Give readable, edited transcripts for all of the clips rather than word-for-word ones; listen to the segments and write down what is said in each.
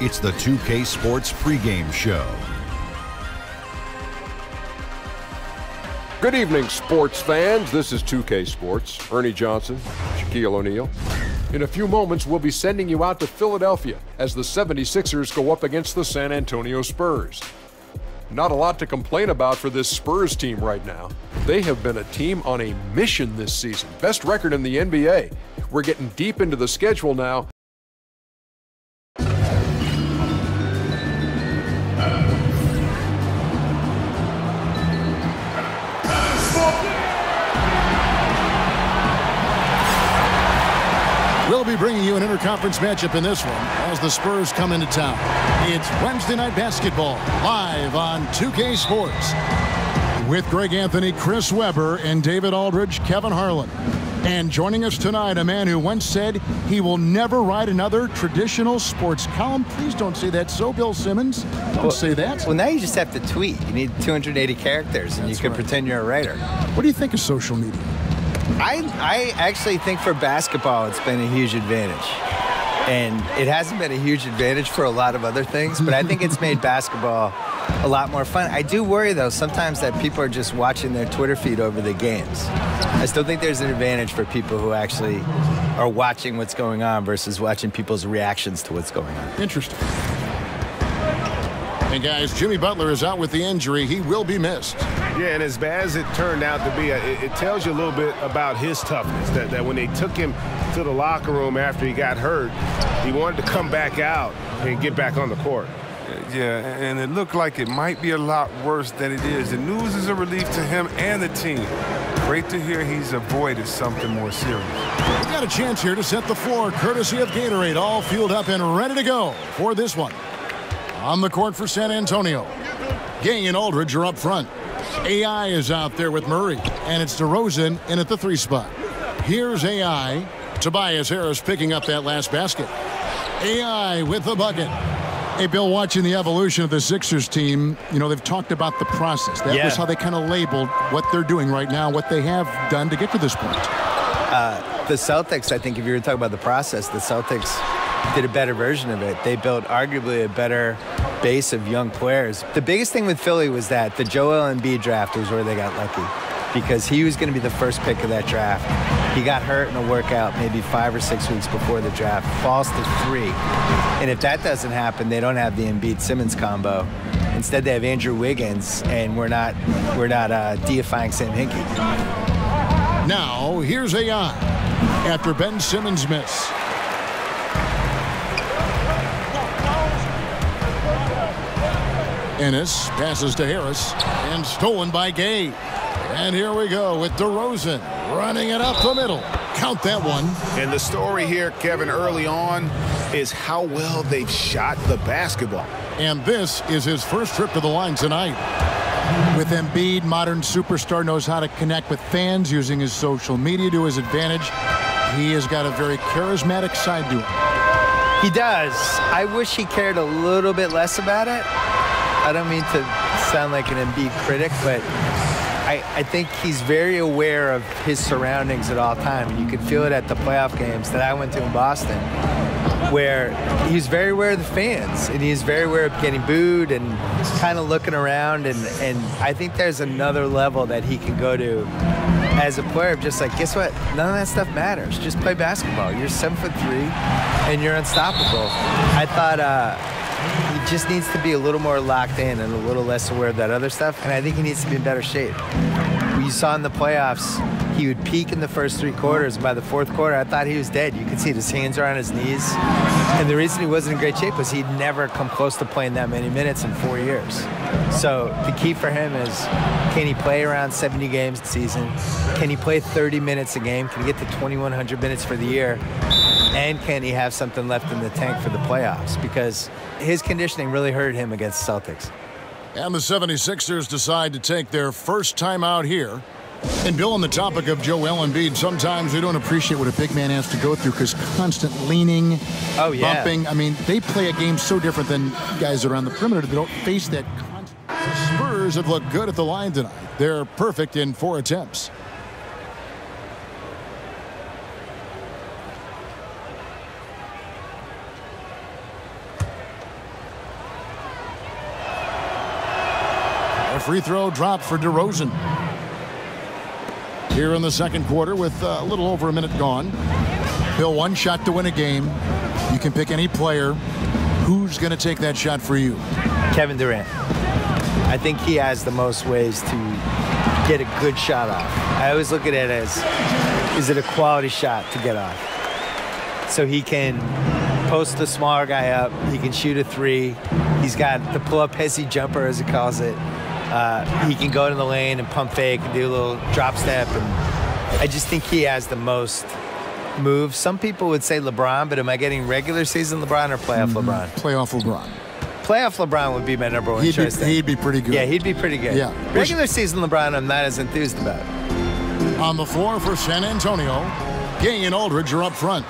It's the 2K Sports pregame show. Good evening, sports fans. This is 2K Sports. Ernie Johnson, Shaquille O'Neal. In a few moments, we'll be sending you out to Philadelphia as the 76ers go up against the San Antonio Spurs. Not a lot to complain about for this Spurs team right now. They have been a team on a mission this season. Best record in the NBA. We're getting deep into the schedule now. We'll be bringing you an interconference matchup in this one as the Spurs come into town. It's Wednesday Night Basketball, live on 2K Sports. With Greg Anthony, Chris Webber, and David Aldridge, Kevin Harlan. And joining us tonight, a man who once said he will never write another traditional sports column. Please don't say that. So, Bill Simmons, don't say that. Well, now you just have to tweet. You need 280 characters, and you can pretend you're a writer. What do you think of social media? I actually think for basketball it's been a huge advantage. And it hasn't been a huge advantage for a lot of other things, but I think it's made basketball a lot more fun. I do worry, though, sometimes that people are just watching their Twitter feed over the games. I still think there's an advantage for people who actually are watching what's going on versus watching people's reactions to what's going on. Interesting. And, guys, Jimmy Butler is out with the injury. He will be missed. Yeah, and as bad as it turned out to be, it tells you a little bit about his toughness, that when they took him to the locker room after he got hurt, he wanted to come back out and get back on the court. Yeah, and it looked like it might be a lot worse than it is. The news is a relief to him and the team. Great to hear he's avoided something more serious. We got a chance here to set the floor, courtesy of Gatorade, all fueled up and ready to go for this one. On the court for San Antonio, Gay and Aldridge are up front. AI is out there with Murray, and it's DeRozan in at the 3 spot. Here's AI. Tobias Harris picking up that last basket. AI with the bucket. Hey, Bill, watching the evolution of the Sixers team, you know, they've talked about the process. That was how they kind of labeled what they're doing right now, what they have done to get to this point. The Celtics, I think if you were talking about the process, the Celtics did a better version of it. They built arguably a better base of young players. The biggest thing with Philly was that the Joel Embiid draft was where they got lucky because he was going to be the first pick of that draft. He got hurt in a workout maybe 5 or 6 weeks before the draft, falls to 3. And if that doesn't happen, they don't have the Embiid-Simmons combo. Instead, they have Andrew Wiggins, and we're not deifying Sam Hinkie. Now, here's AI after Ben Simmons' miss. Ennis passes to Harris and stolen by Gay. And here we go with DeRozan running it up the middle. Count that one. And the story here, Kevin, early on is how well they've shot the basketball. And this is his first trip to the line tonight. With Embiid, modern superstar, knows how to connect with fans using his social media to his advantage. He has got a very charismatic side to him. He does. I wish he cared a little bit less about it. I don't mean to sound like an Embiid critic, but I think he's very aware of his surroundings at all time. And you could feel it at the playoff games that I went to in Boston, where he's very aware of the fans, and he's very aware of getting booed and kind of looking around. And I think there's another level that he can go to as a player of just like, guess what? None of that stuff matters. Just play basketball. You're 7'3", and you're unstoppable. I thought he just needs to be a little more locked in and a little less aware of that other stuff, and I think he needs to be in better shape. You saw in the playoffs, he would peak in the first 3 quarters, and by the 4th quarter, I thought he was dead. You could see his hands are on his knees, and the reason he wasn't in great shape was he'd never come close to playing that many minutes in 4 years. So the key for him is, can he play around 70 games a season? Can he play 30 minutes a game? Can he get to 2,100 minutes for the year? And can he have something left in the tank for the playoffs? Because his conditioning really hurt him against the Celtics. And the 76ers decide to take their first time out here. And Bill, on the topic of Joel Embiid, sometimes we don't appreciate what a big man has to go through because constant leaning, bumping. I mean, they play a game so different than guys that are on the perimeter. They don't face that constant. The Spurs have looked good at the line tonight. They're perfect in 4 attempts. free throw dropped for DeRozan. Here in the second quarter with a little over a minute gone. Bill, one shot to win a game. You can pick any player. Who's going to take that shot for you? Kevin Durant. I think he has the most ways to get a good shot off. I always look at it as, is it a quality shot to get off? So he can post the smaller guy up. He can shoot a three. He's got the pull-up hissy jumper, as he calls it. He can go to the lane and pump fake and do a little drop step. And I just think he has the most moves. Some people would say LeBron, but am I getting regular season LeBron or playoff LeBron? Playoff LeBron. Playoff LeBron would be my number one choice. He'd be pretty good. Yeah, he'd be pretty good. Yeah. Regular season LeBron, I'm not as enthused about. On the floor for San Antonio, Gang and Aldridge are up front.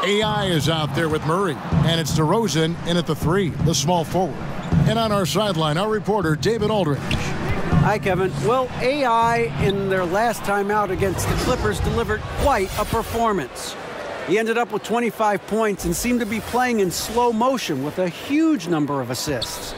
AI is out there with Murray, and it's DeRozan in at the three, the small forward. And on our sideline, our reporter, David Aldridge. Hi, Kevin. Well, AI in their last time out against the Clippers delivered quite a performance. He ended up with 25 points and seemed to be playing in slow motion with a huge number of assists.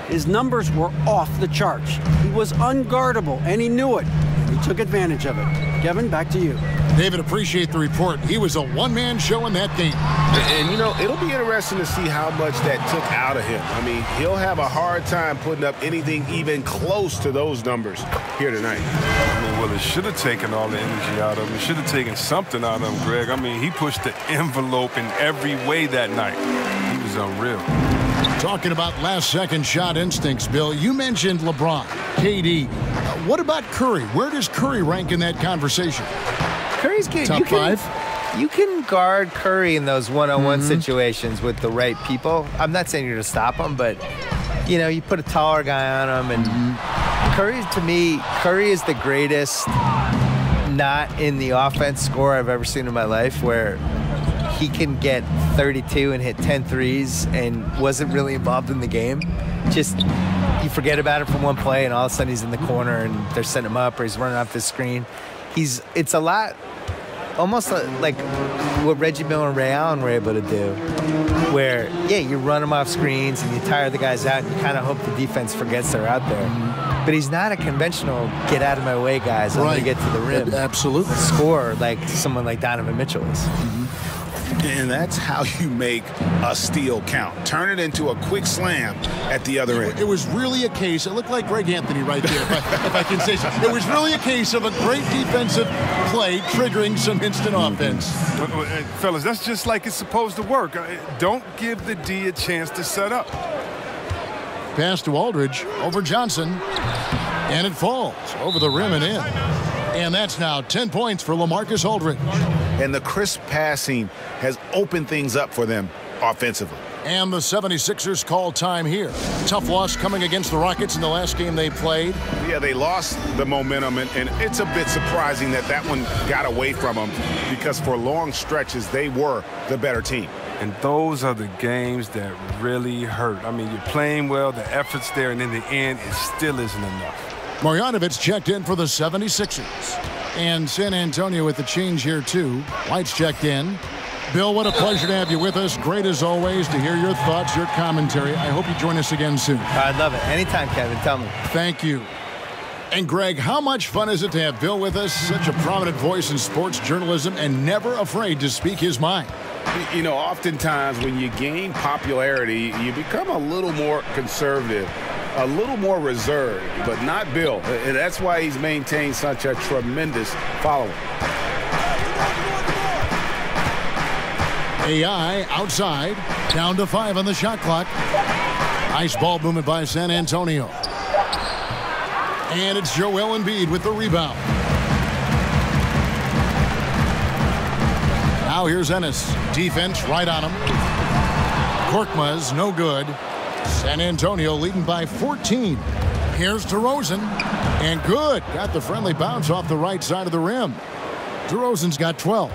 His numbers were off the charts. He was unguardable, and he knew it. He took advantage of it. Kevin, back to you. David, appreciate the report. He was a one-man show in that game. And, you know, it'll be interesting to see how much that took out of him. I mean, he'll have a hard time putting up anything even close to those numbers here tonight. I mean, well, it should have taken all the energy out of him. It should have taken something out of him, Greg. I mean, he pushed the envelope in every way that night. He was unreal. Talking about last-second shot instincts, Bill, you mentioned LeBron, KD. What about Curry? Where does Curry rank in that conversation? Curry's good. Top five? You can guard Curry in those one-on-one situations with the right people. I'm not saying you're going to stop him, but, you know, you put a taller guy on him. And Curry, to me, Curry is the greatest not in the offense scorer I've ever seen in my life, where he can get 32 and hit 10 threes and wasn't really involved in the game. Just, you forget about it for one play, and all of a sudden he's in the corner and they're setting him up, or he's running off the screen. It's a lot, almost like what Reggie Miller and Ray Allen were able to do, where, yeah, you run them off screens and you tire the guys out and you kind of hope the defense forgets they're out there. But he's not a conventional get-out-of-my-way guy, so I'm going to get to the rim. Absolutely. Score like someone like Donovan Mitchell is. And that's how you make a steal count. Turn it into a quick slam at the other end. It was really a case, it looked like Greg Anthony right there, if I can say so. It was really a case of a great defensive play triggering some instant offense. Fellas, that's just like it's supposed to work. Don't give the D a chance to set up. Pass to Aldridge over Johnson, and it falls over the rim and in. And that's now 10 points for LaMarcus Aldridge. And the crisp passing has opened things up for them offensively. And the 76ers call time here. Tough loss coming against the Rockets in the last game they played. Yeah, they lost the momentum, and it's a bit surprising that that one got away from them, because for long stretches they were the better team. And those are the games that really hurt. I mean, you're playing well, the effort's there, and in the end, it still isn't enough. Marjanovic checked in for the 76ers. And San Antonio with the change here, too. White's checked in. Bill, what a pleasure to have you with us. Great, as always, to hear your thoughts, your commentary. I hope you join us again soon. I'd love it. Anytime, Kevin. Tell me. Thank you. And, Greg, how much fun is it to have Bill with us? Such a prominent voice in sports journalism and never afraid to speak his mind. You know, oftentimes when you gain popularity, you become a little more conservative, a little more reserved, but not Bill. And that's why he's maintained such a tremendous following. AI outside, down to 5 on the shot clock. Nice ball movement by San Antonio. And it's Joel Embiid with the rebound. Now here's Ennis. Defense right on him. Korkmaz, no good. San Antonio leading by 14. Here's DeRozan. And good. Got the friendly bounce off the right side of the rim. DeRozan's got 12.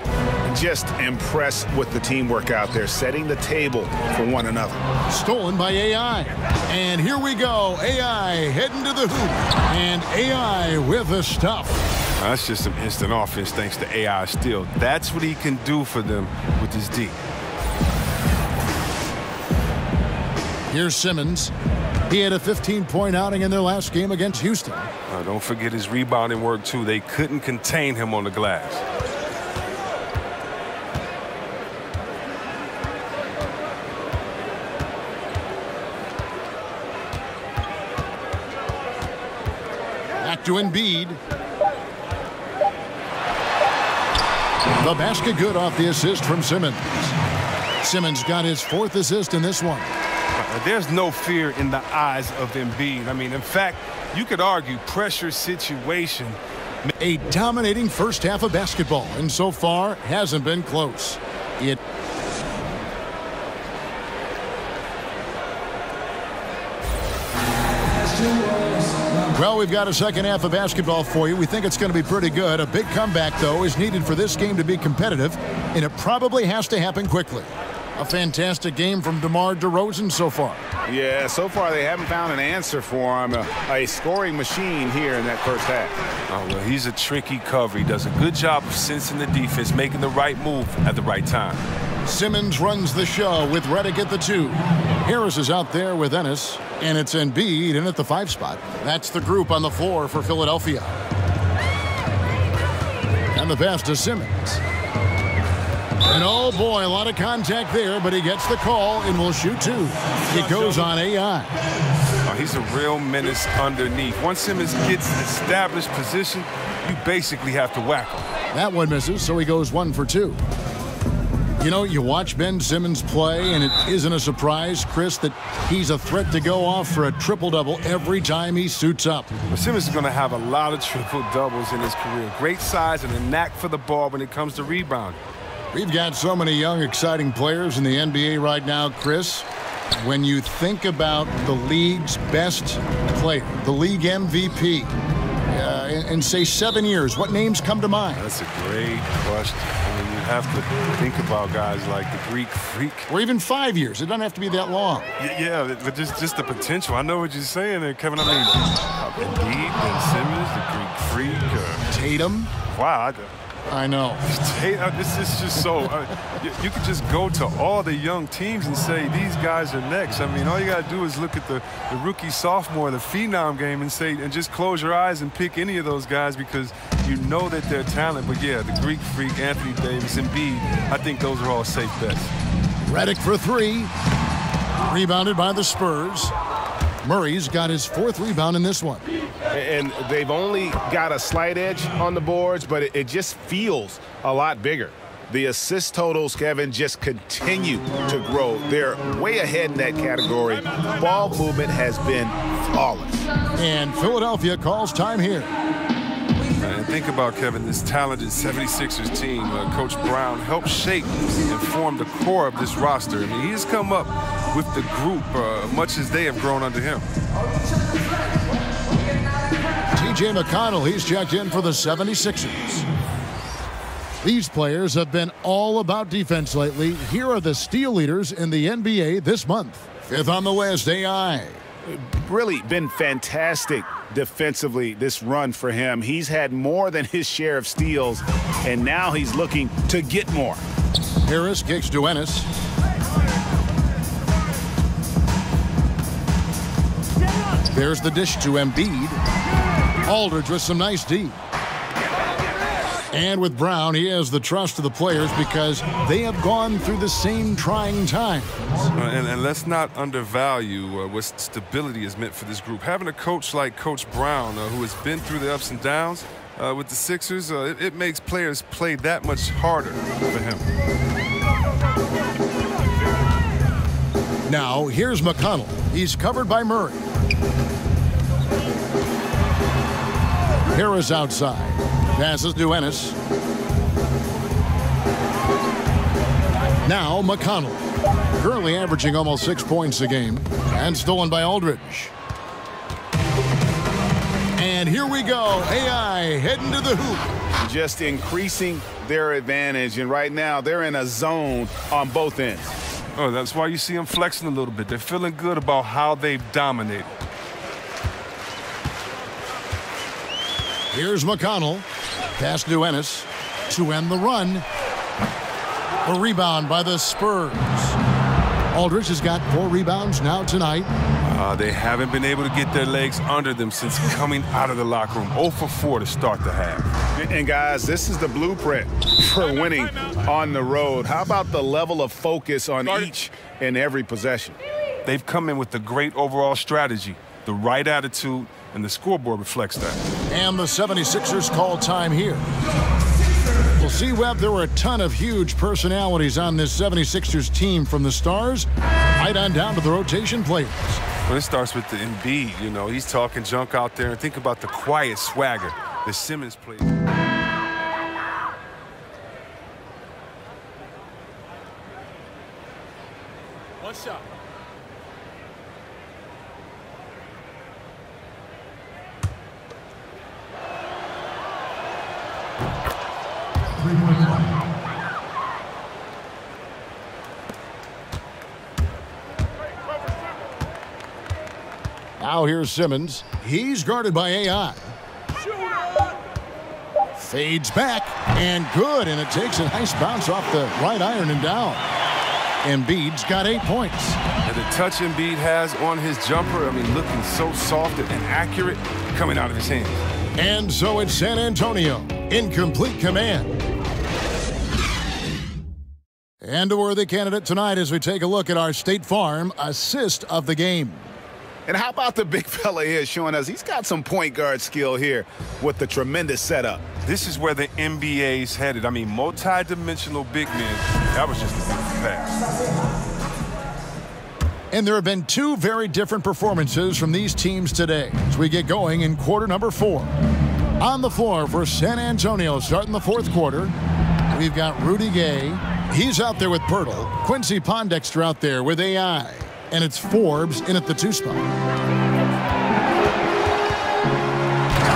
Just impressed with the teamwork out there, setting the table for one another. Stolen by AI. And here we go. AI heading to the hoop. And AI with the stuff. That's just some instant offense thanks to AI steal. That's what he can do for them with his D. Here's Simmons. He had a 15-point outing in their last game against Houston. Don't forget his rebounding work, too. They couldn't contain him on the glass. Back to Embiid. The basket good off the assist from Simmons. Simmons got his 4th assist in this one. There's no fear in the eyes of Embiid. I mean, in fact, you could argue pressure situation. A dominating first half of basketball, and so far hasn't been close. Well, we've got a second half of basketball for you. We think it's going to be pretty good. A big comeback, though, is needed for this game to be competitive, and it probably has to happen quickly. A fantastic game from DeMar DeRozan so far. Yeah, so far they haven't found an answer for him. A scoring machine here in that first half. Oh, well, he's a tricky cover. He does a good job of sensing the defense, making the right move at the right time. Simmons runs the show with Redick at the 2. Harris is out there with Ennis, and it's Embiid in at the 5 spot. That's the group on the floor for Philadelphia. And the pass to Simmons. And oh boy, a lot of contact there, but he gets the call and will shoot 2. It goes on AI. Oh, he's a real menace underneath. Once Simmons gets established position, you basically have to whack him. That one misses, so he goes 1 for 2. You know, you watch Ben Simmons play, and it isn't a surprise, Chris, that he's a threat to go off for a triple-double every time he suits up. Well, Simmons is going to have a lot of triple-doubles in his career. Great size and a knack for the ball when it comes to rebounding. We've got so many young, exciting players in the NBA right now, Chris. When you think about the league's best player, the league MVP, in say 7 years, what names come to mind? That's a great question. I mean, you have to think about guys like the Greek Freak. Or even 5 years. It doesn't have to be that long. Yeah, but just the potential. I know what you're saying there, Kevin. I mean, Embiid, Ben Simmons, the Greek Freak. Tatum. Wow. I know. This is just so. You could just go to all the young teams and say these guys are next. I mean, all you got to do is look at the rookie, sophomore, the phenom game and just close your eyes and pick any of those guys because you know that they're talent. But yeah, the Greek Freak, Anthony Davis, Embiid, I think those are all safe bets. Redick for 3. Rebounded by the Spurs. Murray's got his 4th rebound in this one. And they've only got a slight edge on the boards, but it just feels a lot bigger. The assist totals, Kevin, just continue to grow. They're way ahead in that category. Ball movement has been flawless. And Philadelphia calls time here. And think about, Kevin, this talented 76ers team. Coach Brown helped shape and form the core of this roster. I mean, he's come up with the group much as they have grown under him. T.J. McConnell, he's checked in for the 76ers. These players have been all about defense lately. Here are the steal leaders in the NBA this month. 5th on the list, AI. Really been fantastic defensively this run for him. He's had more than his share of steals, and now he's looking to get more. Harris kicks to Ennis. There's the dish to Embiid. Aldridge with some nice D. And with Brown, he has the trust of the players because they have gone through the same trying times. And let's not undervalue what stability is meant for this group. Having a coach like Coach Brown, who has been through the ups and downs with the Sixers, it makes players play that much harder for him. Now, here's McConnell. He's covered by Murray. Harris outside. Passes to Ennis. Now McConnell. Currently averaging almost 6 points a game. And stolen by Aldridge. And here we go. AI heading to the hoop. Just increasing their advantage. And right now they're in a zone on both ends. Oh, that's why you see them flexing a little bit. They're feeling good about how they've dominated. Here's McConnell. Pass to Ennis to end the run. A rebound by the Spurs. Aldridge has got 4 rebounds now tonight. They haven't been able to get their legs under them since coming out of the locker room. 0 for 4 to start the half. And guys, this is the blueprint for winning on the road. How about the level of focus on each and every possession? They've come in with the great overall strategy, the right attitude, and the scoreboard reflects that. And the 76ers call time here. We'll see, Webb, there were a ton of huge personalities on this 76ers team, from the stars right on down to the rotation players. Well, it starts with the Embiid. You know, he's talking junk out there. And think about the quiet swagger that Simmons played. One shot. Now here's Simmons. He's guarded by AI. Fades back, and good, and it takes a nice bounce off the right iron and down. Embiid's got 8 points. And the touch Embiid has on his jumper, I mean, looking so soft and accurate coming out of his hands. And so it's San Antonio in complete command. And a worthy candidate tonight as we take a look at our State Farm assist of the game. And how about the big fella here showing us he's got some point guard skill here with the tremendous setup. This is where the NBA's headed. I mean, multi-dimensional big men. That was just a beautiful pass. And there have been 2 very different performances from these teams today as we get going in quarter number 4. On the floor for San Antonio starting the 4th quarter, we've got Rudy Gay. He's out there with Pirtle. Quincy Pondexter out there with AI. And it's Forbes in at the 2 spot.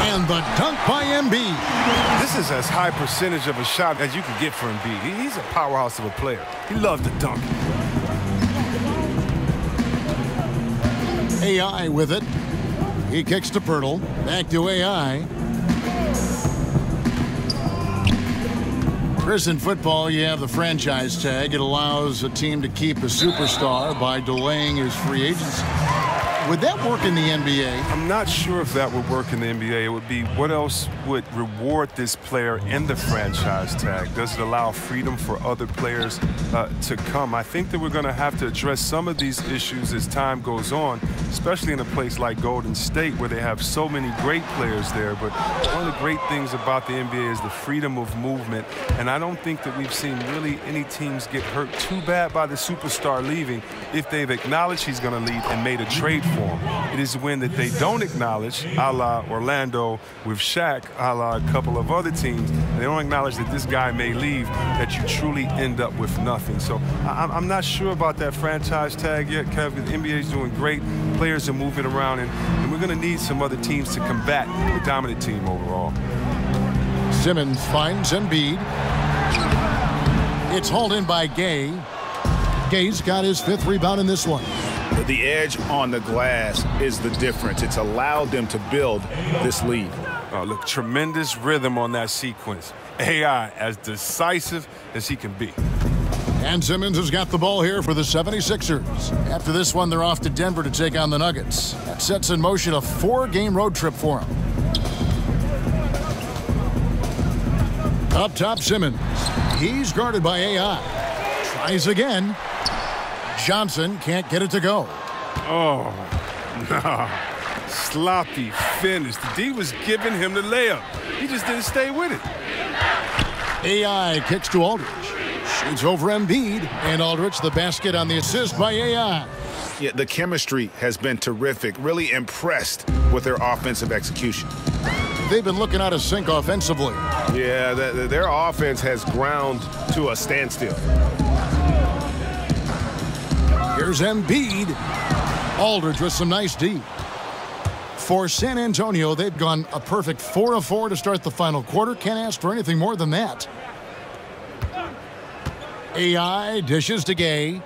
And the dunk by Embiid. This is as high percentage of a shot as you can get for Embiid. He's a powerhouse of a player. He loves to dunk. AI with it. He kicks to Pirtle. Back to AI. Chris, in football, you have the franchise tag. It allows a team to keep a superstar by delaying his free agency. Would that work in the NBA? I'm not sure if that would work in the NBA. It would be what else would reward this player in the franchise tag? Does it allow freedom for other players to come? I think that we're going to have to address some of these issues as time goes on, especially in a place like Golden State where they have so many great players there. But one of the great things about the NBA is the freedom of movement, and I don't think that we've seen really any teams get hurt too bad by the superstar leaving if they've acknowledged he's going to leave and made a trade for him. It is when that they don't acknowledge, a la Orlando with Shaq, a la a couple of other teams, they don't acknowledge that this guy may leave, that you truly end up with nothing. So I'm not sure about that franchise tag yet, Kevin. The NBA is doing great. Players are moving around, and we're going to need some other teams to combat the dominant team overall. Simmons finds Embiid. It's hauled in by Gay. Gay's got his 5th rebound in this one. The edge on the glass is the difference. It's allowed them to build this lead. Look, tremendous rhythm on that sequence. AI as decisive as he can be. And Simmons has got the ball here for the 76ers. After this one, they're off to Denver to take on the Nuggets. That sets in motion a 4-game road trip for them. Up top, Simmons. He's guarded by AI. Tries again. Johnson can't get it to go. Oh, no. Sloppy finish. The D was giving him the layup. He just didn't stay with it. AI kicks to Aldridge. Shoots over Embiid. And Aldridge, the basket on the assist by AI. Yeah, the chemistry has been terrific. Really impressed with their offensive execution. They've been looking out of sync offensively. Yeah, their offense has ground to a standstill. Here's Embiid. Aldridge with some nice D. For San Antonio, they've gone a perfect 4 of 4 to start the final quarter. Can't ask for anything more than that. AI dishes to Gay.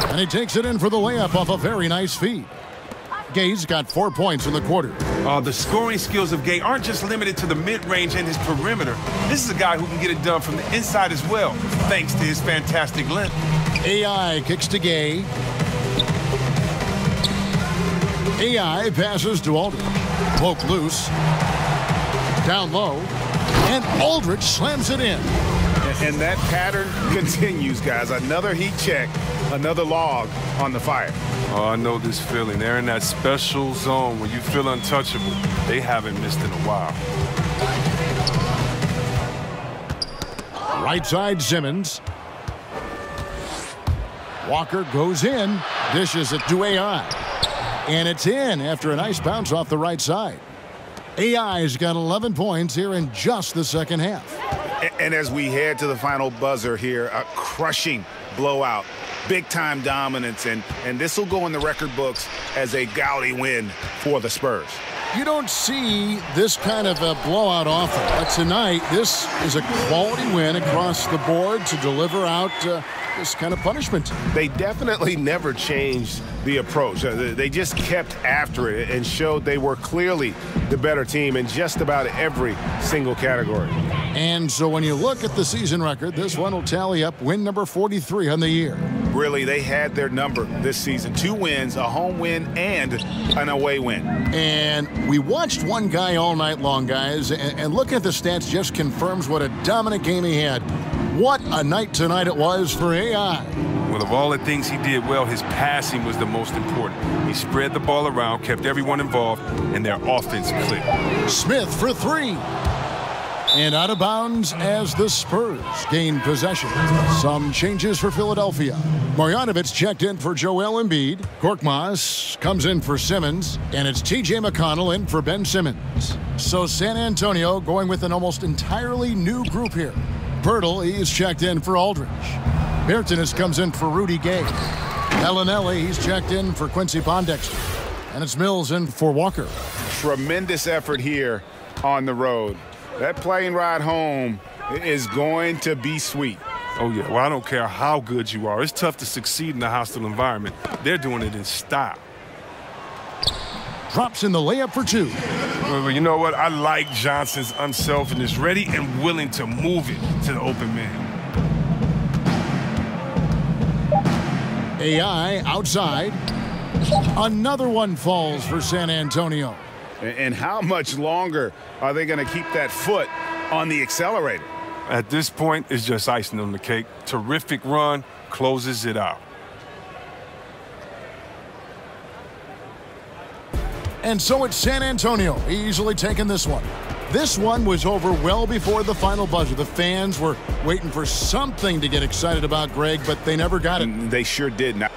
And he takes it in for the layup off a very nice feed. Gay's got 4 points in the quarter. The scoring skills of Gay aren't just limited to the mid-range and his perimeter. This is a guy who can get it done from the inside as well, thanks to his fantastic length. AI kicks to Gay. AI passes to Aldridge. Poke loose. Down low. And Aldridge slams it in. And that pattern continues, guys. Another heat check, another log on the fire. Oh, I know this feeling. They're in that special zone where you feel untouchable. They haven't missed in a while. Right side, Simmons. Walker goes in, dishes it to AI. And it's in after a nice bounce off the right side. AI's got 11 points here in just the second half. And as we head to the final buzzer here, a crushing blowout, big-time dominance, and this will go in the record books as a gaudy win for the Spurs. You don't see this kind of a blowout often, but tonight this is a quality win across the board to deliver out this kind of punishment. They definitely never changed the approach. They just kept after it and showed they were clearly the better team in just about every single category. And so when you look at the season record, this one will tally up win number 43 on the year. Really, they had their number this season. 2 wins, a home win, and an away win. And we watched one guy all night long, guys, and looking at the stats just confirms what a dominant game he had. What a night tonight it was for AI. Well, of all the things he did well, his passing was the most important. He spread the ball around, kept everyone involved, and their offense clicked. Smith for 3. And out of bounds as the Spurs gain possession. Some changes for Philadelphia. Marjanovic checked in for Joel Embiid. Korkmaz comes in for Simmons. And it's T.J. McConnell in for Ben Simmons. So San Antonio going with an almost entirely new group here. Pirtle, he's checked in for Aldridge. Bertans comes in for Rudy Gay. Bellinelli, he's checked in for Quincy Pondexter. And it's Mills in for Walker. Tremendous effort here on the road. That plane ride home is going to be sweet. Oh, yeah. Well, I don't care how good you are. It's tough to succeed in a hostile environment. They're doing it in style. Drops in the layup for 2. Well, you know what? I like Johnson's unselfishness, ready and willing to move it to the open man. AI outside. Another one falls for San Antonio. And how much longer are they going to keep that foot on the accelerator? At this point, it's just icing on the cake. Terrific run, closes it out. And so it's San Antonio easily taking this one. This one was over well before the final buzzer. The fans were waiting for something to get excited about, Greg, but they never got it. They sure did not.